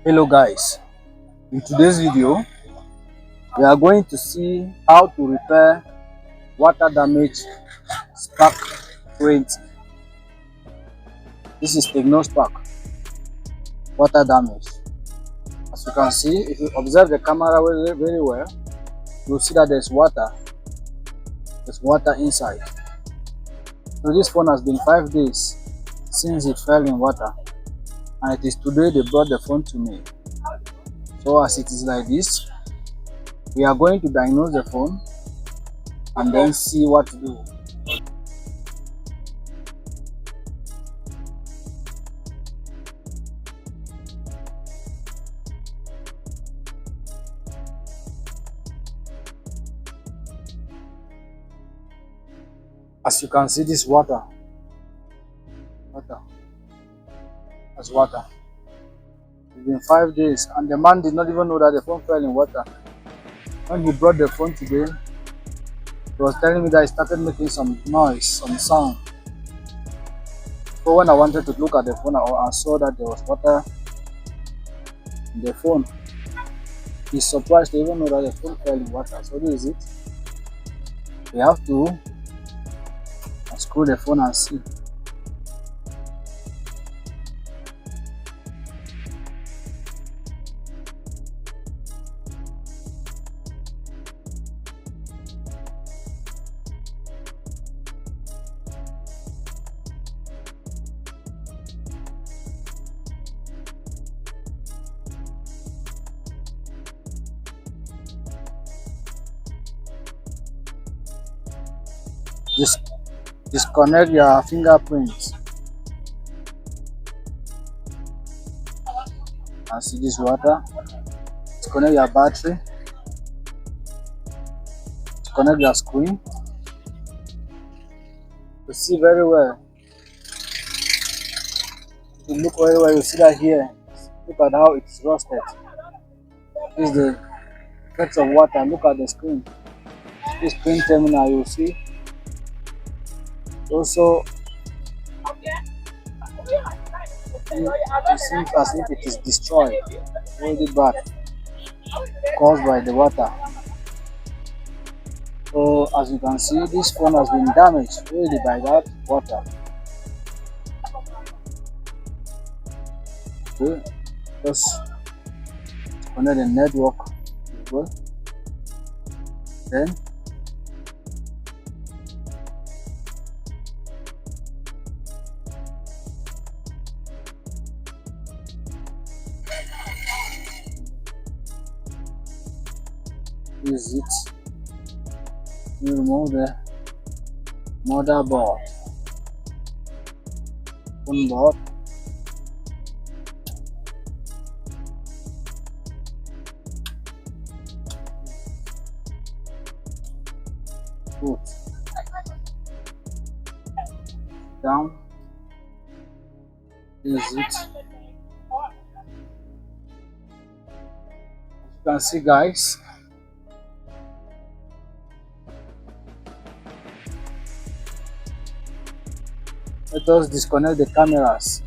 Hello guys, in today's video we are going to see how to repair water damage spark 20. This is Tecno Spark water damage. As you can see, if you observe the camera very well, you'll see that there's water inside. So this phone has been 5 days since it fell in water, and it is today they brought the phone to me. So as it is like this, we are going to diagnose the phone and then see what to do. As you can see, this water. That's water. It's been 5 days and the man did not even know that the phone fell in water. When he brought the phone today, he was telling me that it started making some noise, some sound. So when I wanted to look at the phone, I saw that there was water in the phone. He's surprised to even know that the phone fell in water. So this is it. We have to unscrew the phone and see. Disconnect your fingerprints and see this water. Disconnect your battery. Disconnect your screen. You see very well. You look very well, you see that here. Look at how it's rusted. This is the effects of water. Look at the screen. This screen terminal, you see. Also, it seems as if it is destroyed, really bad, caused by the water. So as you can see, this phone has been damaged really by that water. Okay, just connect the network as well. Then is it. You remove the motherboard, phone board, put down. This is it. You can see, guys. Let us disconnect the cameras.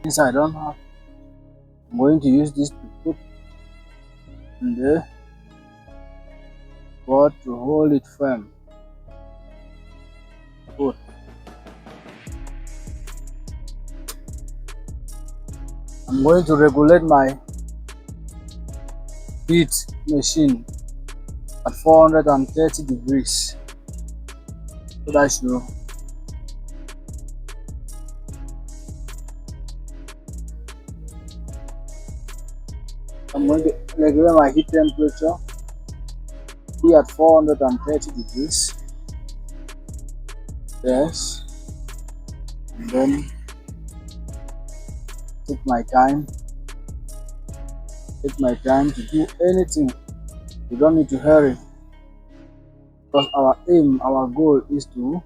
Since I don't have, I'm going to use this to put in the board to hold it firm. Good. I'm going to regulate my heat machine at 430 degrees. So that should I'm going to regulate my heat temperature, be at 430 degrees. Yes. And then take my time to do anything You don't need to hurry because our aim, our goal is to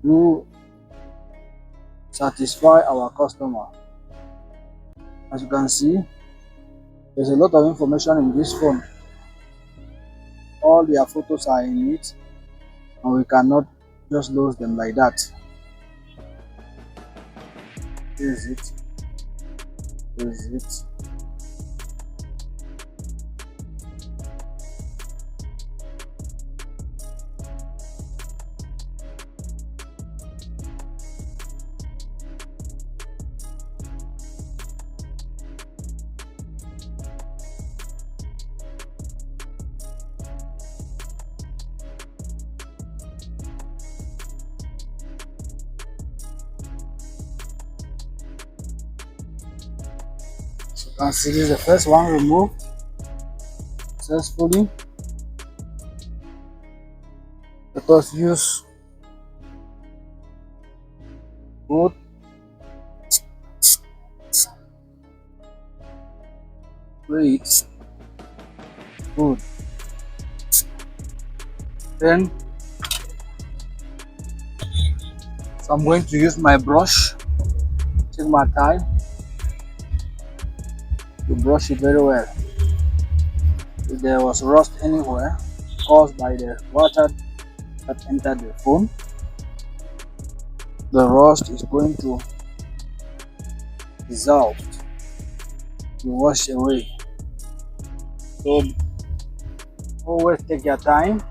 do satisfy our customer. As you can see, there's a lot of information in this phone. All their photos are in it, and we cannot just lose them like that. This is it. This is it. So you can see this is the first one removed successfully. Let us use both. Great. Good. Then so I'm going to use my brush. Take my time to brush it very well. If there was rust anywhere caused by the water that entered the phone, the rust is going to dissolve, to wash away. So always take your time.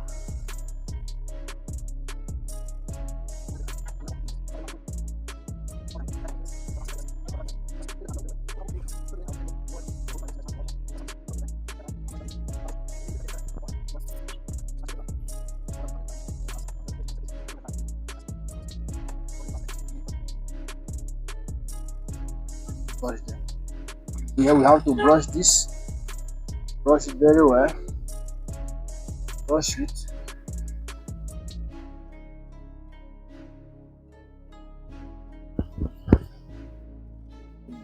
Brush them. Here we have to brush this. Brush it very well. Brush it.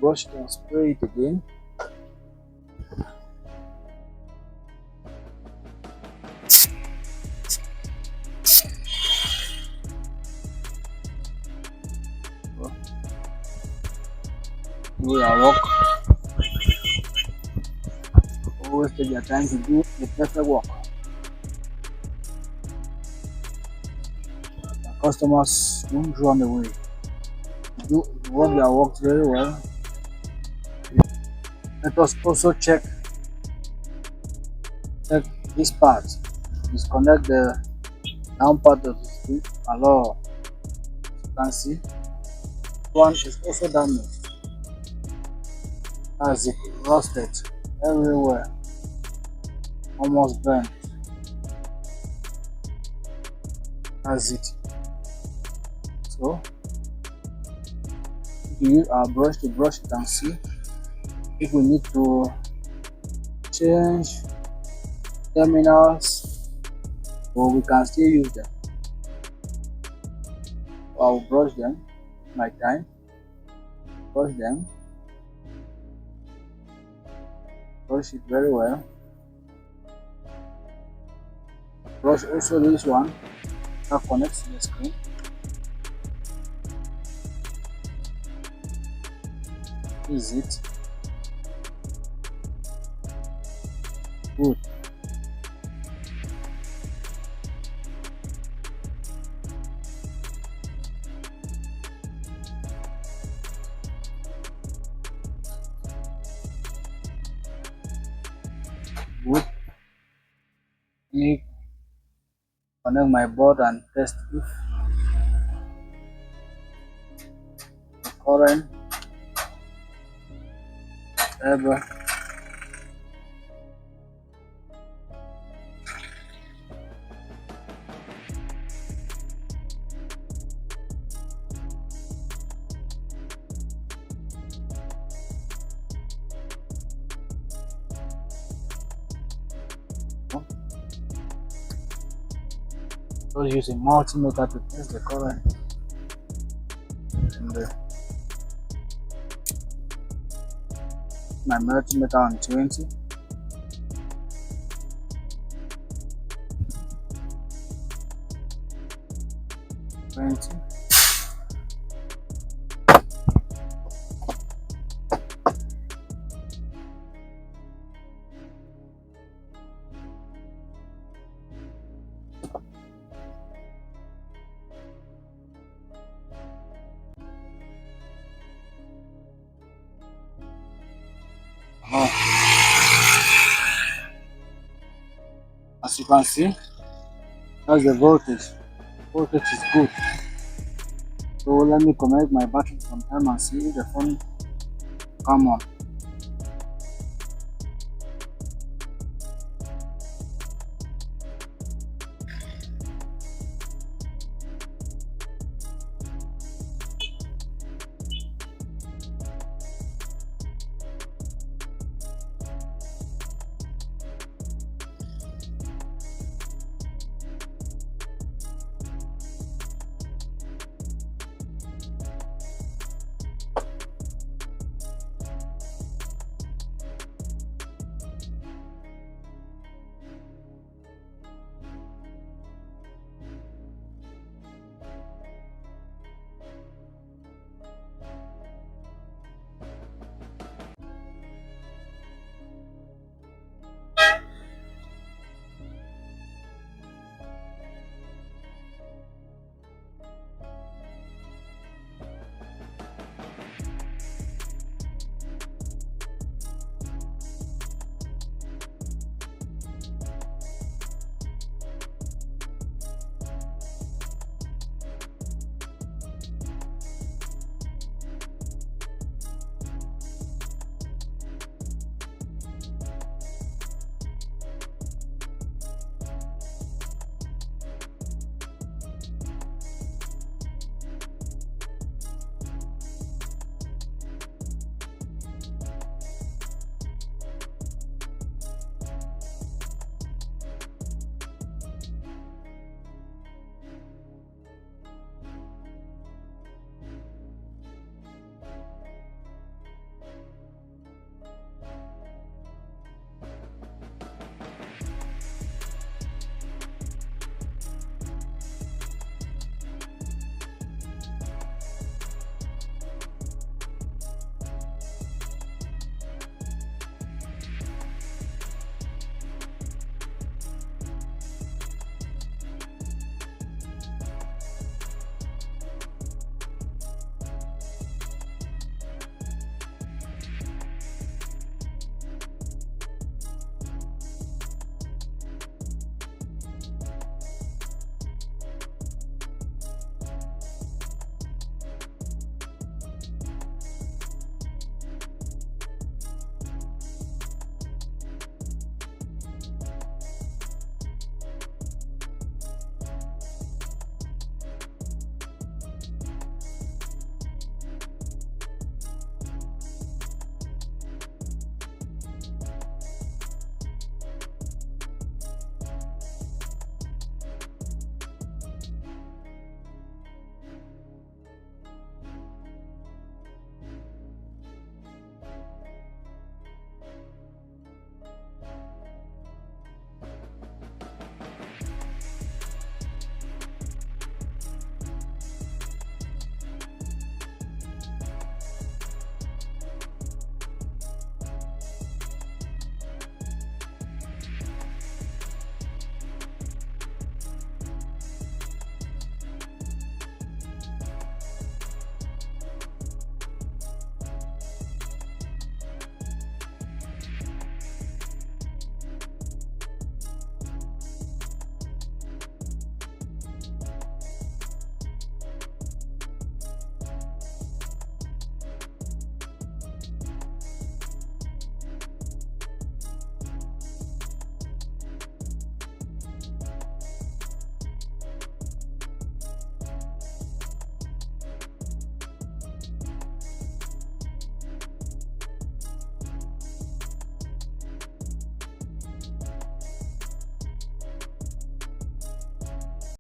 Brush it and spray it again. Do your work. Always take your time to do the perfect work. The customers don't run away. You work your work very well. Let us also check this part. Disconnect the down part of the screen. Allow. You can see one is also damaged. As it rusted everywhere, almost burnt. As it. So we use our brush to brush it and see if we need to change terminals, or we can still use them. I'll brush them my time. Brush them. Brush it very well. Brush also this one that connects to the screen. This is it. Good. Good. Let me connect my board and test if the current ever using multimeter to test the current and my multimeter on 20. 20. As you can see, that's the voltage. Voltage is good. So let me connect my battery sometime and see if the phone come on.